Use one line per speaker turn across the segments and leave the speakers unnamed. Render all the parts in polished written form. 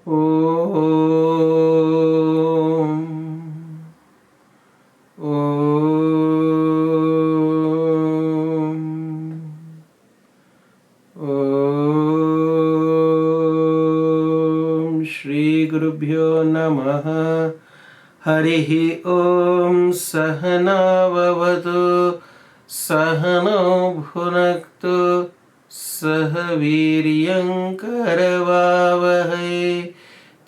Om. Om. Om. Shri Gurubhyo Namaha. Harihi Om. Sahana Vavatu. Sahano Bhunaktu. Sahaviryam Karavavahai.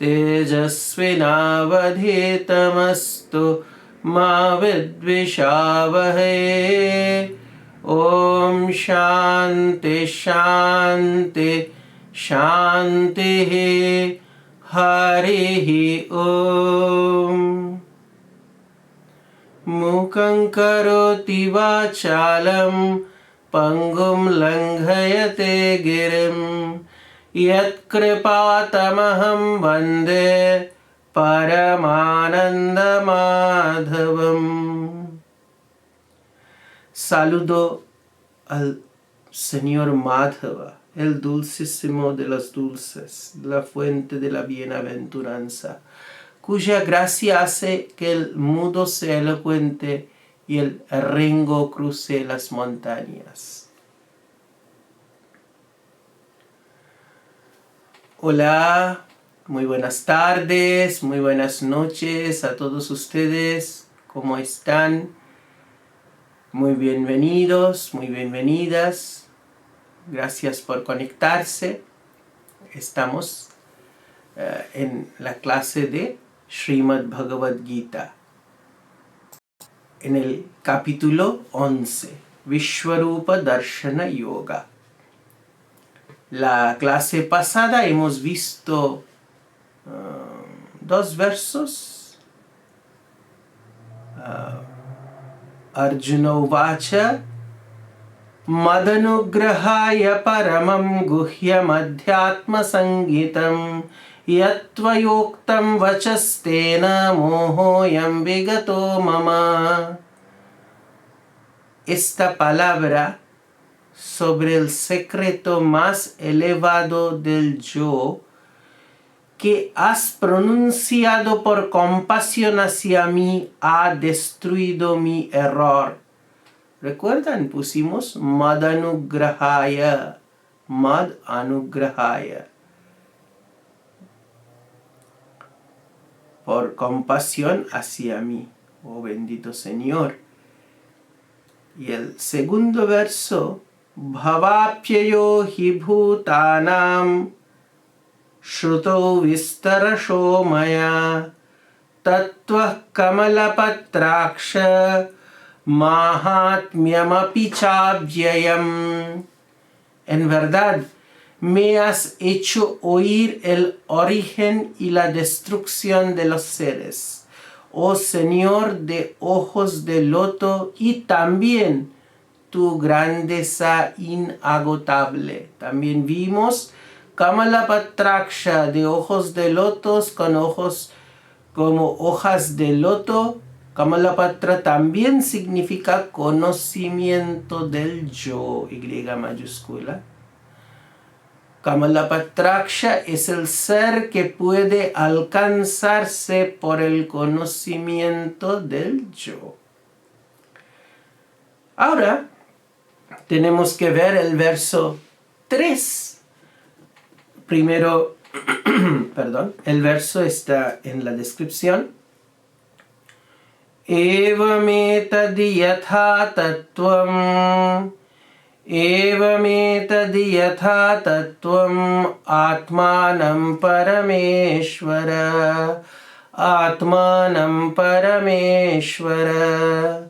Tejasvinavadhitamastu ma vidvishavahai. Om Shanti Shanti Shanti. Harihi Om. Mukhaṁ karoti vācālam pangum langhayate girim yat kripatamaham vande paramananda madhavam. Saludo al Señor Madhava, el dulcísimo de los dulces, la fuente de la bienaventuranza, cuya gracia hace que el mudo sea elocuente y el rengo cruce las montañas. Hola, muy buenas tardes, muy buenas noches a todos ustedes. ¿Cómo están? Muy bienvenidos, muy bienvenidas. Gracias por conectarse. Estamos en la clase de Srimad Bhagavad Gita, en el capítulo 11, Vishwarupa Darshana Yoga. La clase pasada hemos visto dos versos. Arjuna Uvacha Madanugrahaya Paramam Guhyam Adhyatma Sangitam Yatvayoktam Vachastena Mohoyam Vigato Mama. Esta palabra sobre el secreto más elevado del yo que has pronunciado por compasión hacia mí ha destruido mi error. ¿Recuerdan? Pusimos Madanugrahaya. Madanugrahaya. Por compasión hacia mí, oh bendito Señor. Y el segundo verso, Bhavapyayo hi bhutanam shruto vistarasho maya tattvah kamalapatraksha mahatmyamapi chavyayam. En verdad, me has hecho oír el origen y la destrucción de los seres, oh Señor de ojos de loto, y también tu grandeza inagotable. También vimos Kamalapatraksha, de ojos de lotos, con ojos como hojas de loto. Kamalapatra también significa conocimiento del yo, Y mayúscula. Kamalapatraksha es el ser que puede alcanzarse por el conocimiento del yo. Ahora tenemos que ver el verso 3. Primero, el verso está en la descripción. Evametad yatha tattvam Evametad yatha tattvam atmanam parameshvara atmanam parameshvara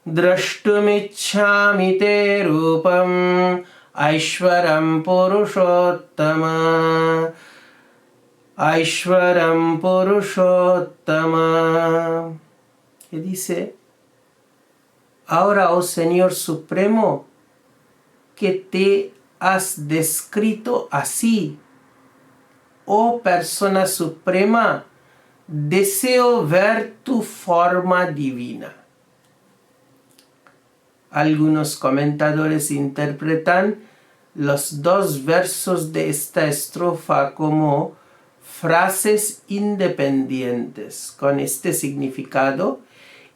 drashtumichhami te rupam aishvaram purushottama aishvaram purushottama. Que dice: ahora, oh Señor Supremo, que te has descrito así, oh persona suprema, deseo ver tu forma divina. Algunos comentadores interpretan los dos versos de esta estrofa como frases independientes con este significado.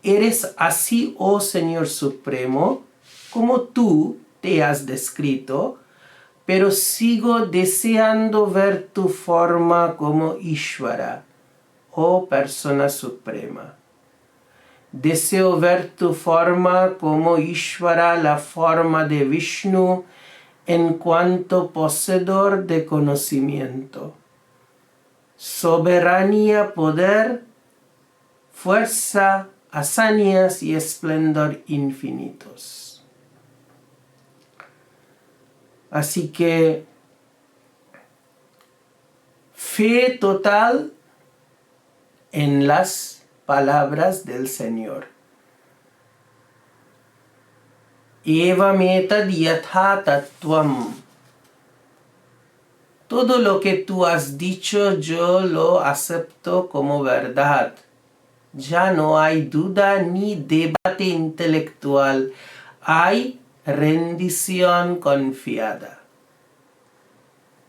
Eres así, oh Señor Supremo, como tú te has descrito, pero sigo deseando ver tu forma como Ishvara, oh persona suprema. Deseo ver tu forma como Ishvara, la forma de Vishnu, en cuanto poseedor de conocimiento, soberanía, poder, fuerza, hazañas y esplendor infinitos. Así que fe total en las palabras del Señor. Evameta yatha tattvam. Todo lo que tú has dicho yo lo acepto como verdad. Ya no hay duda ni debate intelectual. Hay rendición confiada.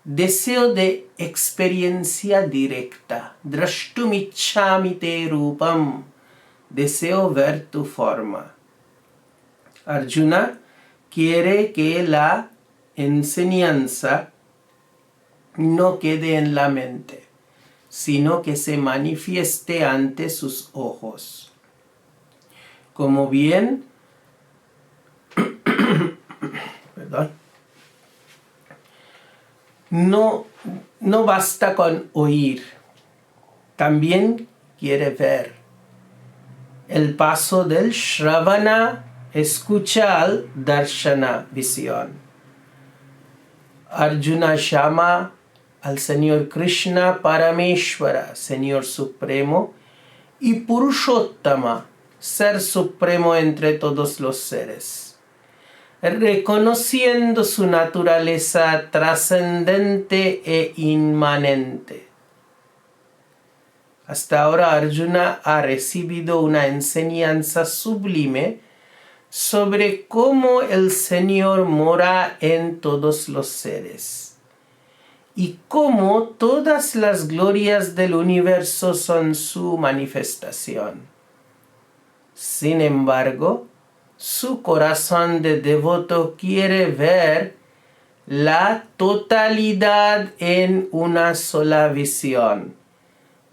Deseo de experiencia directa. Drashtumichhami te rupam. Deseo ver tu forma. Arjuna quiere que la enseñanza no quede en la mente, sino que se manifieste ante sus ojos. Como bien, no basta con oír, también quiere ver. El paso del Shravana, escucha, al Darshana, visión. Arjuna llama al Señor Krishna Parameshvara, Señor Supremo, y Purushottama, Ser Supremo entre todos los seres, reconociendo su naturaleza trascendente e inmanente. Hasta ahora Arjuna ha recibido una enseñanza sublime sobre cómo el Señor mora en todos los seres y cómo todas las glorias del universo son su manifestación. Sin embargo, su corazón de devoto quiere ver la totalidad en una sola visión,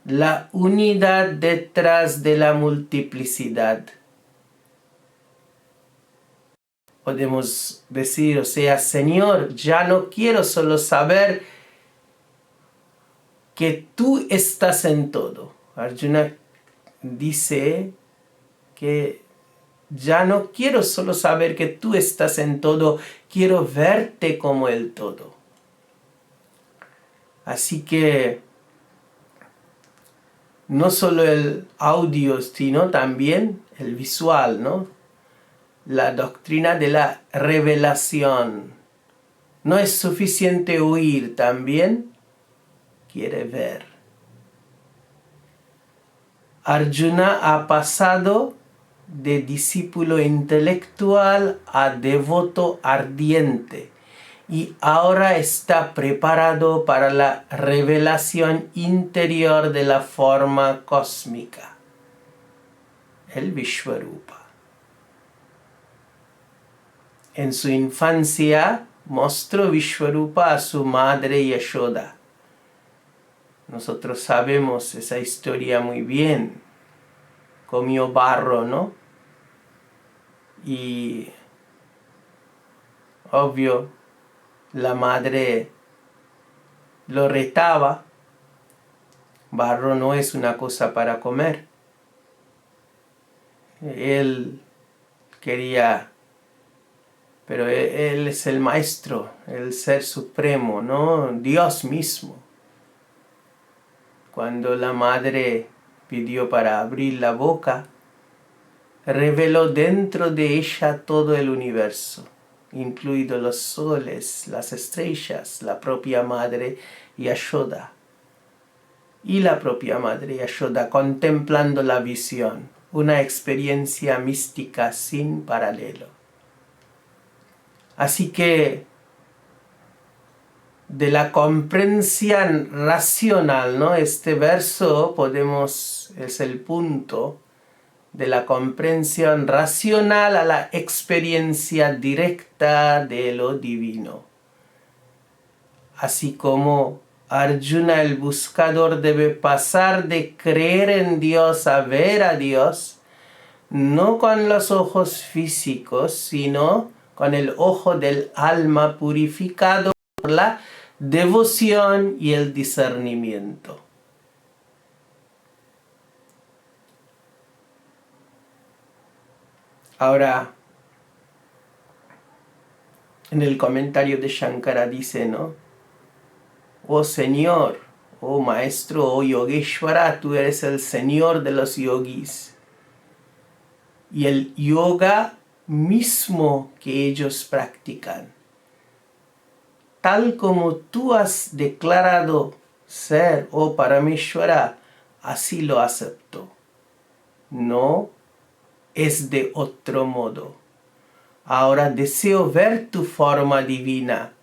la unidad detrás de la multiplicidad. Podemos decir, o sea, Señor, ya no quiero solo saber que tú estás en todo. Arjuna dice que ya no quiero solo saber que tú estás en todo, quiero verte como el todo. Así que no solo el audio, sino también el visual, ¿no? La doctrina de la revelación. No es suficiente oír, también quiere ver. Arjuna ha pasado de discípulo intelectual a devoto ardiente y ahora está preparado para la revelación interior de la forma cósmica, el Vishvarupa. En su infancia mostró Vishvarupa a su madre Yashoda. Nosotros sabemos esa historia muy bien. Comió barro, ¿no? Y obvio, la madre lo retaba. Barro no es una cosa para comer. Él quería, pero él es el maestro, el ser supremo, ¿no? Dios mismo. Cuando la madre pidió para abrir la boca, reveló dentro de ella todo el universo, incluidos los soles, las estrellas, la propia madre Yashoda. Y la propia madre Yashoda contemplando la visión, una experiencia mística sin paralelo. Así que de la comprensión racional, ¿no? Este verso es el punto de la comprensión racional a la experiencia directa de lo divino. Así como Arjuna, el buscador, debe pasar de creer en Dios a ver a Dios, no con los ojos físicos, sino con el ojo del alma purificado por la devoción y el discernimiento. Ahora, en el comentario de Shankara dice, ¿no? Oh Señor, oh Maestro, oh Yogeshwara, tú eres el Señor de los yogis. Y el yoga mismo que ellos practican, tal como tú has declarado ser, oh Parameshwara, así lo acepto. No es de otro modo. Ahora deseo ver tu forma divina.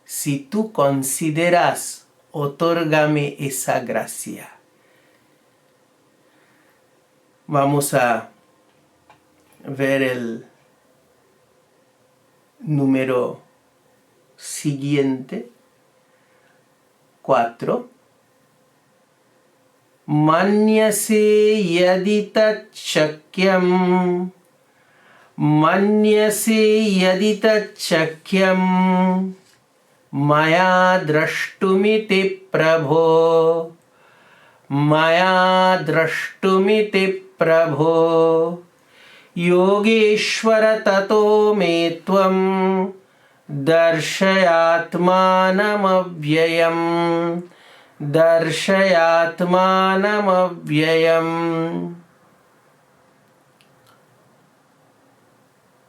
Si tú consideras, otórgame esa gracia. Vamos a ver el número siguiente, 4. Manyase yaditat shakyam. Manyase yaditat shakyam. Maya drashtumiti prabho. Maya drashtumiti prabho. Yogeshwara tato me tvam darshayatmanamavyayam. Darshayatmanamavyayam.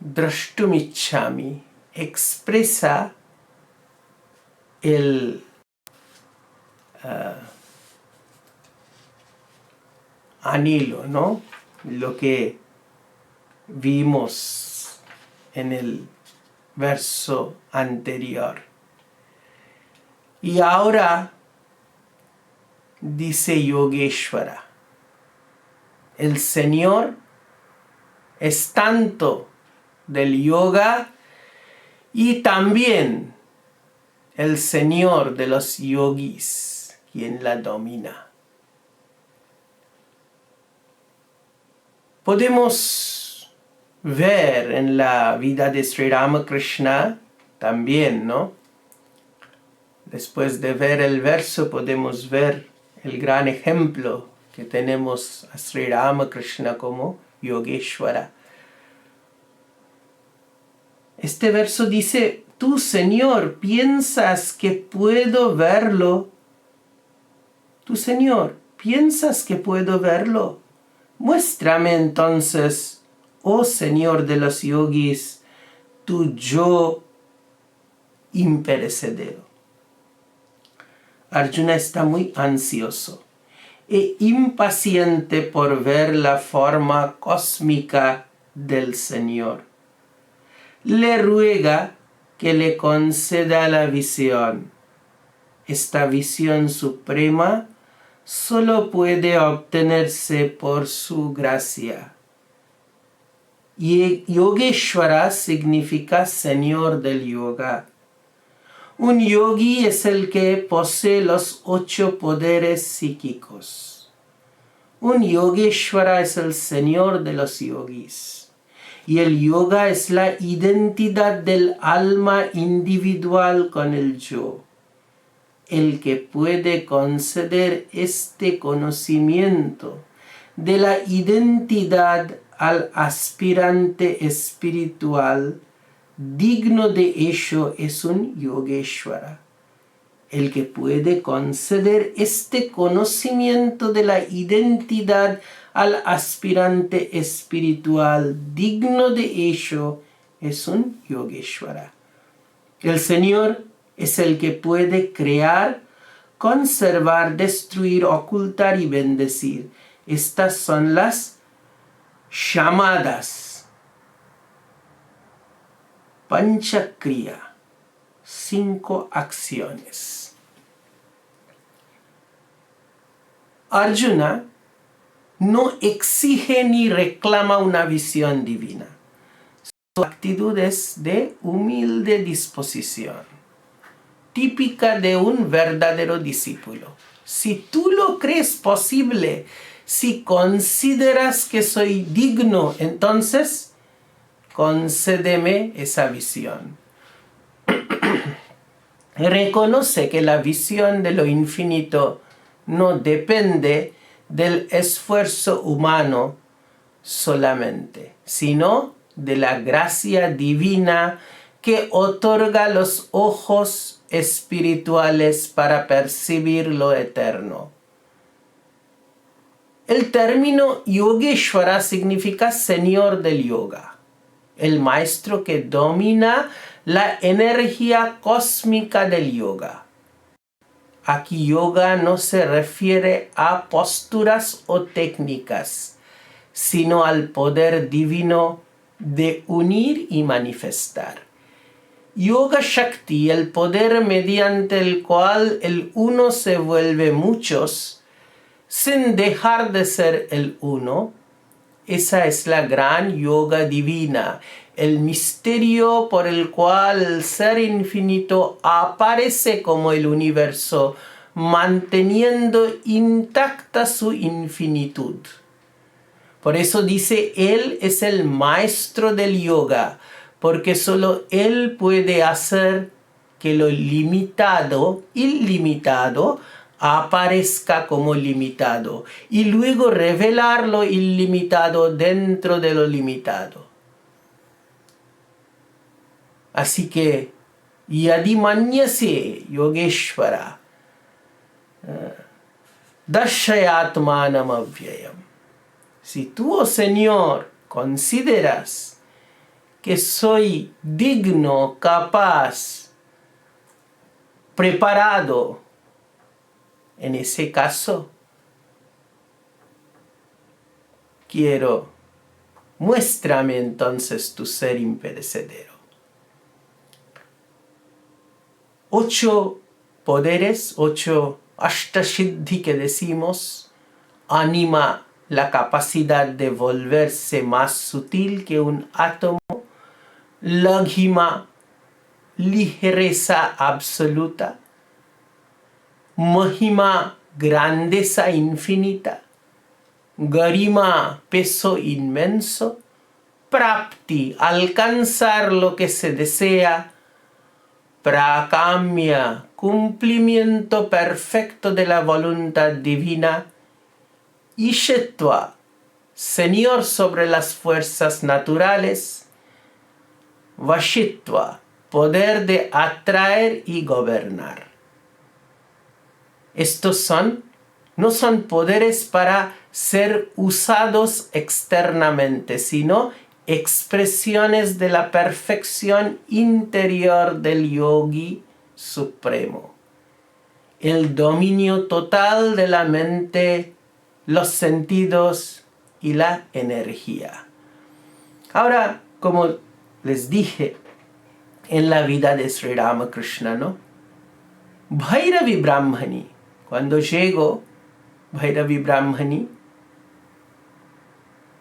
Drashtumichami expresa el anhelo, ¿no? Lo que vimos en el verso anterior. Y ahora dice Yogeshwara, el Señor es tanto del yoga y también el Señor de los yogis, quien la domina. Podemos ver en la vida de Sri Ramakrishna también, ¿no? Después de ver el verso podemos ver el gran ejemplo que tenemos a Sri Ramakrishna como Yogeshwara. Este verso dice, tú, Señor, piensas que puedo verlo. Tú, Señor, piensas que puedo verlo. Muéstrame entonces, oh Señor de los yogis, tu yo imperecedero. Arjuna está muy ansioso e impaciente por ver la forma cósmica del Señor. Le ruega que le conceda la visión. Esta visión suprema solo puede obtenerse por su gracia. Y Yogeshwara significa Señor del Yoga. Un yogi es el que posee los 8 poderes psíquicos. Un Yogeshwara es el Señor de los yogis. Y el yoga es la identidad del alma individual con el yo. El que puede conceder este conocimiento de la identidad al aspirante espiritual digno de ello es un Yogeshwara. El que puede conceder este conocimiento de la identidad al aspirante espiritual digno de ello es un Yogeshwara. El Señor es el que puede crear, conservar, destruir, ocultar y bendecir. Estas son las llamadas Panchakriya, 5 acciones. Arjuna no exige ni reclama una visión divina. Su actitud es de humilde disposición, típica de un verdadero discípulo. Si tú lo crees posible, si consideras que soy digno, entonces concédeme esa visión. Reconoce que la visión de lo infinito no depende del esfuerzo humano solamente, sino de la gracia divina que otorga los ojos espirituales para percibir lo eterno. El término Yogeshvara significa señor del yoga, el maestro que domina la energía cósmica del yoga. Aquí yoga no se refiere a posturas o técnicas, sino al poder divino de unir y manifestar. Yoga Shakti, el poder mediante el cual el uno se vuelve muchos, sin dejar de ser el uno, esa es la gran yoga divina, el misterio por el cual el ser infinito aparece como el universo, manteniendo intacta su infinitud. Por eso dice, Él es el maestro del yoga, porque solo Él puede hacer que lo limitado, ilimitado, aparezca como limitado y luego revelar lo ilimitado dentro de lo limitado. Así que, Yadimanyase Yogeshvara Dashayatmanam Avyayam. Si tú, oh Señor, consideras que soy digno, capaz, preparado, en ese caso, muéstrame entonces tu ser imperecedero. 8 poderes, 8 ashtasiddhi que decimos, anima la capacidad de volverse más sutil que un átomo, laghima, ligereza absoluta, mahima, grandeza infinita, garima, peso inmenso, prapti, alcanzar lo que se desea, prakamya, cumplimiento perfecto de la voluntad divina, Ishetva, señor sobre las fuerzas naturales, Vashitva, poder de atraer y gobernar. Estos no son poderes para ser usados externamente, sino expresiones de la perfección interior del yogi supremo. El dominio total de la mente, los sentidos y la energía. Ahora, como les dije en la vida de Sri Ramakrishna, ¿no? Bhairavi Brahmani, cuando llegó Bhairavi Brahmani,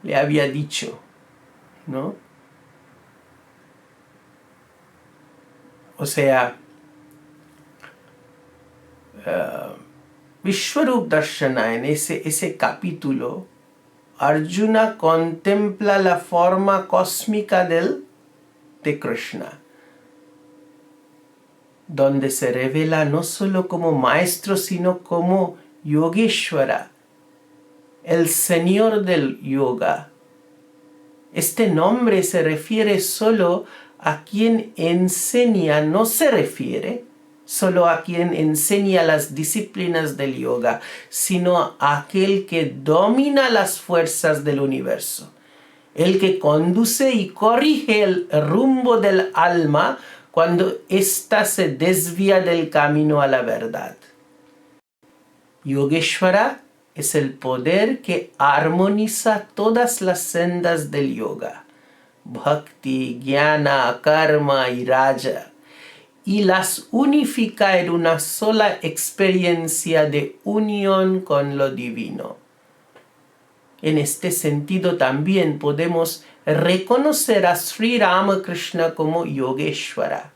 le había dicho, ¿no? O sea, Vishwarup Darshana, en ese capítulo, Arjuna contempla la forma cósmica de Krishna, donde se revela no solo como maestro, sino como Yogeshvara, el señor del yoga. Este nombre se refiere solo a quien enseña, no se refiere solo a quien enseña las disciplinas del yoga, sino a aquel que domina las fuerzas del universo, el que conduce y corrige el rumbo del alma cuando ésta se desvía del camino a la verdad. Yogeshvara es el poder que armoniza todas las sendas del yoga, bhakti, jnana, karma y raja, y las unifica en una sola experiencia de unión con lo divino. En este sentido también podemos reconocer a Sri Ramakrishna como Yogeshvara.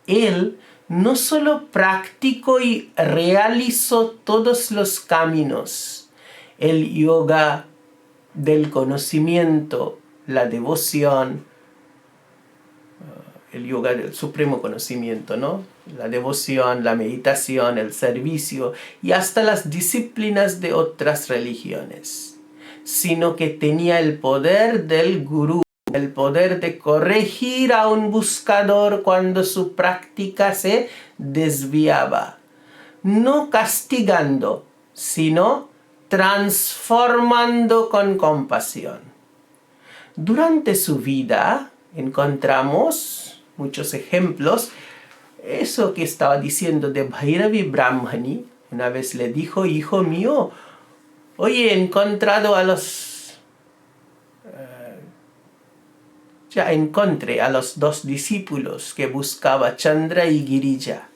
Él no solo practicó y realizó todos los caminos, el yoga del conocimiento, la devoción, el yoga del supremo conocimiento, ¿no? La devoción, la meditación, el servicio y hasta las disciplinas de otras religiones, sino que tenía el poder del gurú, el poder de corregir a un buscador cuando su práctica se desviaba, no castigando, sino transformando con compasión. Durante su vida encontramos muchos ejemplos. Eso que estaba diciendo de Bhairavi Brahmani, una vez le dijo: hijo mío, hoy he encontrado a los... ya encontré a los dos discípulos que buscaba Chandra y Girija.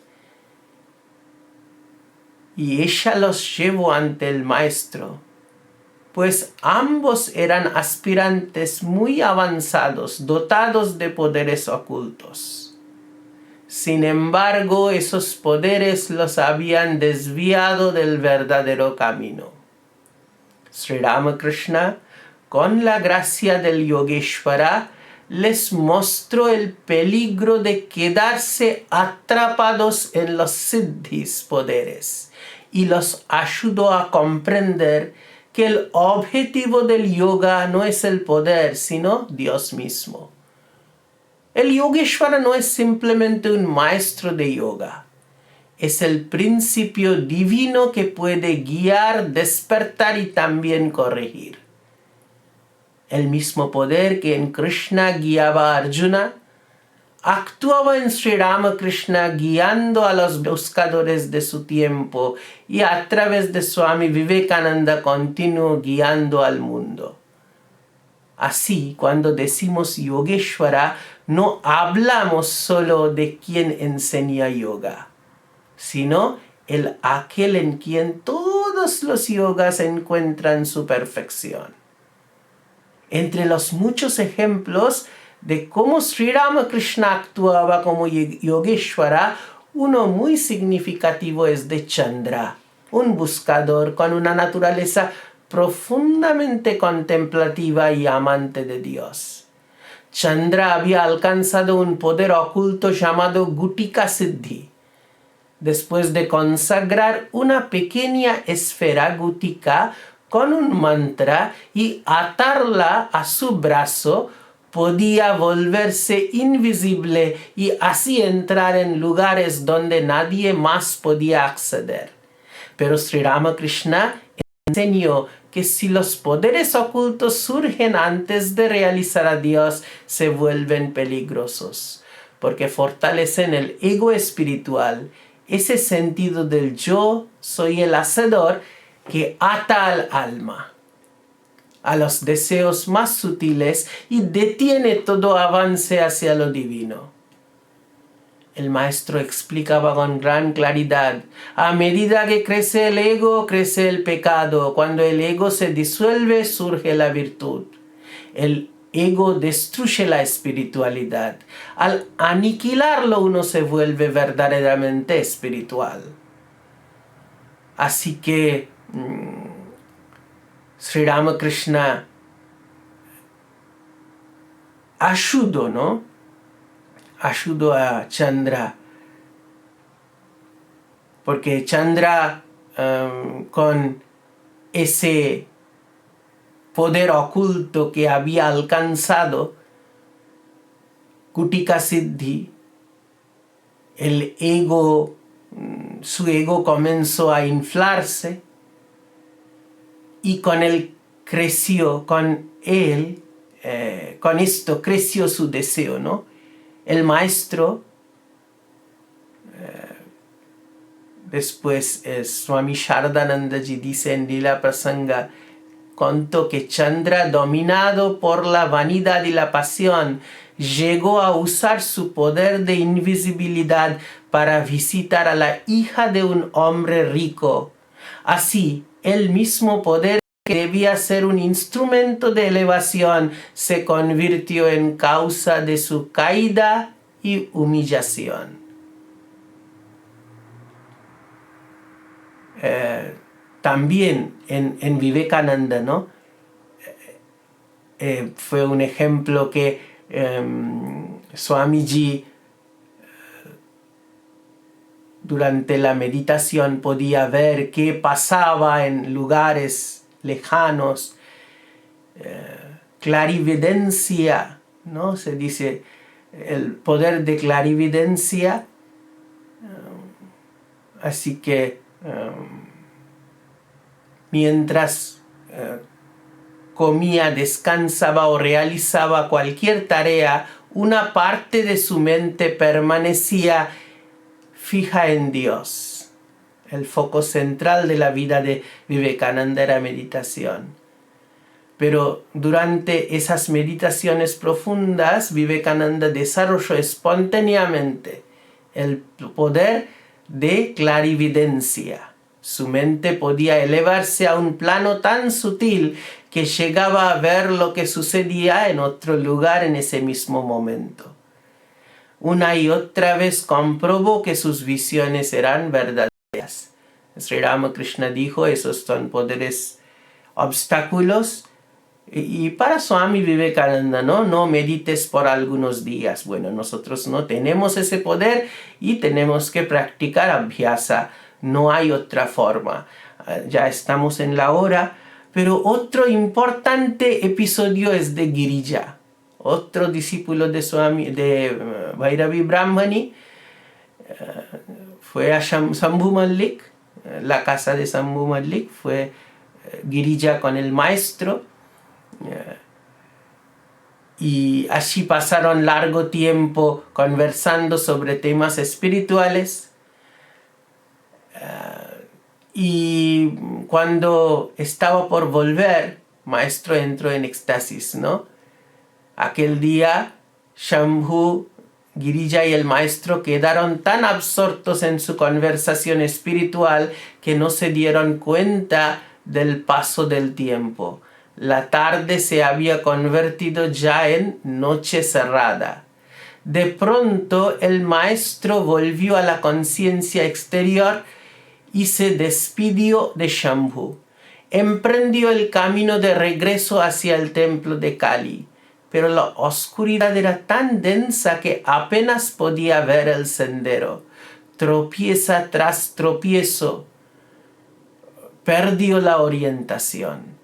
Y ella los llevó ante el maestro, pues ambos eran aspirantes muy avanzados, dotados de poderes ocultos. Sin embargo, esos poderes los habían desviado del verdadero camino. Sri Ramakrishna, con la gracia del Yogeshvara, les mostró el peligro de quedarse atrapados en los siddhis poderes y los ayudó a comprender que el objetivo del yoga no es el poder, sino Dios mismo. El Yogeshvara no es simplemente un maestro de yoga. Es el principio divino que puede guiar, despertar y también corregir. El mismo poder que en Krishna guiaba a Arjuna, actuaba en Sri Ramakrishna guiando a los buscadores de su tiempo y a través de Swami Vivekananda continuó guiando al mundo. Así, cuando decimos Yogeshvara, no hablamos solo de quien enseña yoga, sino aquel en quien todos los yogas encuentran su perfección. Entre los muchos ejemplos de cómo Sri Ramakrishna actuaba como Yogeshvara, uno muy significativo es de Chandra, un buscador con una naturaleza profundamente contemplativa y amante de Dios. Chandra había alcanzado un poder oculto llamado Gutika Siddhi. Después de consagrar una pequeña esfera gutika con un mantra y atarla a su brazo, podía volverse invisible y así entrar en lugares donde nadie más podía acceder. Pero Sri Ramakrishna enseñó que si los poderes ocultos surgen antes de realizar a Dios, se vuelven peligrosos, porque fortalecen el ego espiritual, ese sentido del yo soy el hacedor que ata al alma a los deseos más sutiles y detiene todo avance hacia lo divino. El maestro explicaba con gran claridad: a medida que crece el ego, crece el pecado. Cuando el ego se disuelve, surge la virtud. El ego destruye la espiritualidad. Al aniquilarlo, uno se vuelve verdaderamente espiritual. Así que Sri Ramakrishna ayudó a Chandra, porque Chandra con ese poder oculto que había alcanzado, Gutika Siddhi, su ego comenzó a inflarse y con esto creció su deseo, ¿no? El maestro, después Swami Shardanandaji dice en Lila Prasanga, contó que Chandra, dominado por la vanidad y la pasión, llegó a usar su poder de invisibilidad para visitar a la hija de un hombre rico. Así, el mismo poder que debía ser un instrumento de elevación se convirtió en causa de su caída y humillación. También en Vivekananda, ¿no? Fue un ejemplo que Swamiji durante la meditación podía ver qué pasaba en lugares lejanos. Clarividencia, ¿no? Se dice el poder de clarividencia. Así que mientras comía, descansaba o realizaba cualquier tarea, una parte de su mente permanecía fija en Dios. El foco central de la vida de Vivekananda era meditación. Pero durante esas meditaciones profundas, Vivekananda desarrolló espontáneamente el poder de clarividencia. Su mente podía elevarse a un plano tan sutil que llegaba a ver lo que sucedía en otro lugar en ese mismo momento. Una y otra vez comprobó que sus visiones eran verdaderas. Sri Ramakrishna dijo, esos son poderes obstáculos. Y para Swami Vivekananda, no medites por algunos días. Bueno, nosotros no tenemos ese poder y tenemos que practicar abhyasa. No hay otra forma. Ya estamos en la hora. Pero otro importante episodio es de Girija, otro discípulo de Bhairavi Brahmani. Fue a Shambhu Malik, la casa de Shambhu Malik. Fue Girija con el maestro. Y allí pasaron largo tiempo conversando sobre temas espirituales. Y cuando estaba por volver, maestro entró en éxtasis, ¿no? Aquel día, Shambhu, Girija y el maestro quedaron tan absortos en su conversación espiritual que no se dieron cuenta del paso del tiempo. La tarde se había convertido ya en noche cerrada. De pronto, el maestro volvió a la conciencia exterior y se despidió de Shambhu. Emprendió el camino de regreso hacia el templo de Kali, pero la oscuridad era tan densa que apenas podía ver el sendero. Tropieza tras tropiezo, perdió la orientación.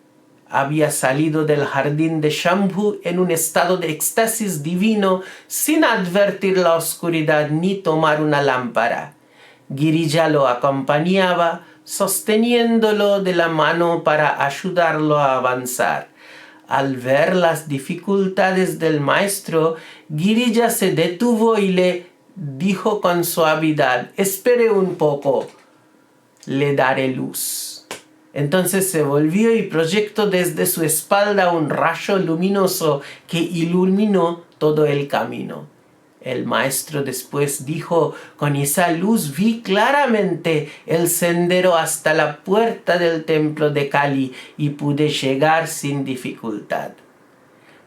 Había salido del jardín de Shambhu en un estado de éxtasis divino, sin advertir la oscuridad ni tomar una lámpara. Girija lo acompañaba, sosteniéndolo de la mano para ayudarlo a avanzar. Al ver las dificultades del maestro, Girija se detuvo y le dijo con suavidad: «Espere un poco, le daré luz». Entonces se volvió y proyectó desde su espalda un rayo luminoso que iluminó todo el camino. El maestro después dijo: «Con esa luz vi claramente el sendero hasta la puerta del templo de Kali y pude llegar sin dificultad».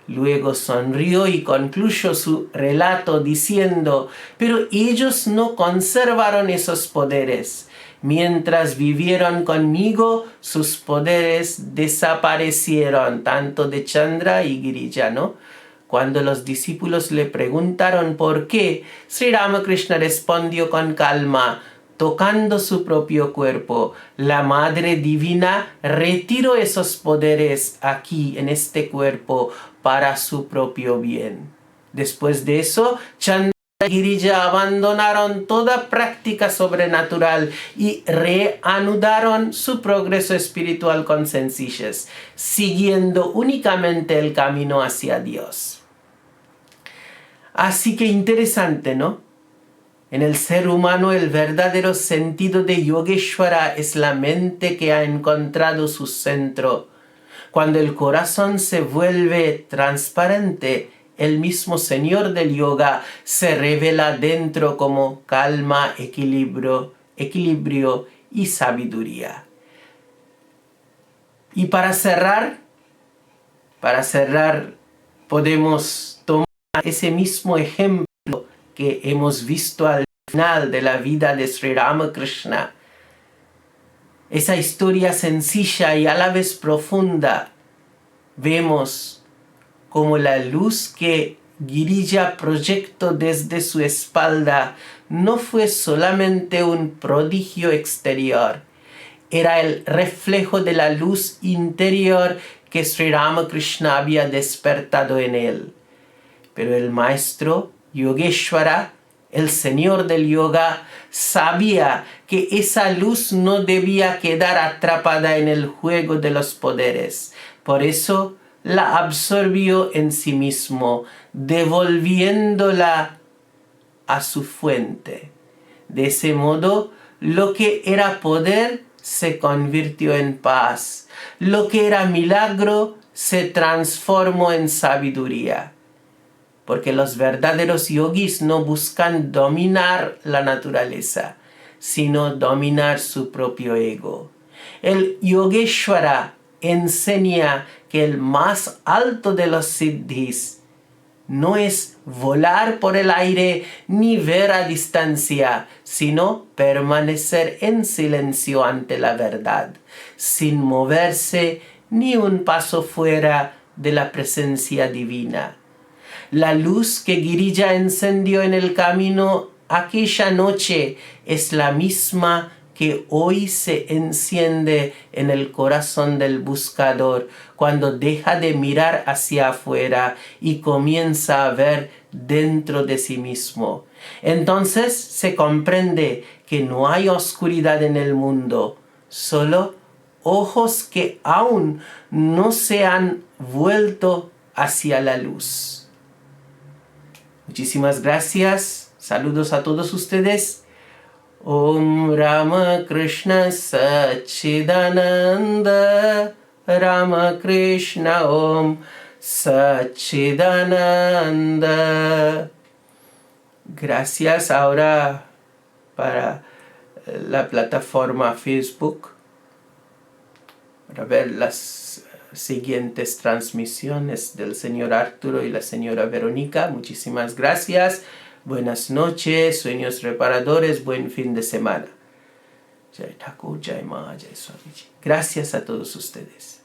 Luego sonrió y concluyó su relato diciendo: «Pero ellos no conservaron esos poderes. Mientras vivieron conmigo, sus poderes desaparecieron», tanto de Chandra y Girija, ¿no? Cuando los discípulos le preguntaron por qué, Sri Ramakrishna respondió con calma: «Tocando su propio cuerpo, la Madre Divina retiró esos poderes aquí, en este cuerpo, para su propio bien». Después de eso, Chandra y Girija abandonaron toda práctica sobrenatural y reanudaron su progreso espiritual con sencillez, siguiendo únicamente el camino hacia Dios. Así que interesante, ¿no? En el ser humano el verdadero sentido de Yogeshwara es la mente que ha encontrado su centro. Cuando el corazón se vuelve transparente, el mismo Señor del yoga se revela dentro como calma, equilibrio y sabiduría. Y para cerrar, podemos tomar ese mismo ejemplo que hemos visto al final de la vida de Sri Ramakrishna. Esa historia sencilla y a la vez profunda. Vemos como la luz que Girija proyectó desde su espalda no fue solamente un prodigio exterior, era el reflejo de la luz interior que Sri Ramakrishna había despertado en él. Pero el maestro Yogeshwara, el señor del yoga, sabía que esa luz no debía quedar atrapada en el juego de los poderes. Por eso la absorbió en sí mismo, devolviéndola a su fuente. De ese modo, lo que era poder se convirtió en paz. Lo que era milagro se transformó en sabiduría. Porque los verdaderos yogis no buscan dominar la naturaleza, sino dominar su propio ego. El Yogeshwara enseña que el más alto de los siddhis no es volar por el aire ni ver a distancia, sino permanecer en silencio ante la verdad, sin moverse ni un paso fuera de la presencia divina. La luz que Girija encendió en el camino aquella noche es la misma que hoy se enciende en el corazón del buscador cuando deja de mirar hacia afuera y comienza a ver dentro de sí mismo. Entonces se comprende que no hay oscuridad en el mundo, solo ojos que aún no se han vuelto hacia la luz. Muchísimas gracias. Saludos a todos ustedes. Om Ramakrishna Satchidananda. Ramakrishna Om Satchidananda. Gracias ahora para la plataforma Facebook para ver las siguientes transmisiones del señor Arturo y la señora Verónica. Muchísimas gracias. Buenas noches, sueños reparadores, buen fin de semana. Jai Thakur, Jai Ma, Jai Swamiji. Gracias a todos ustedes.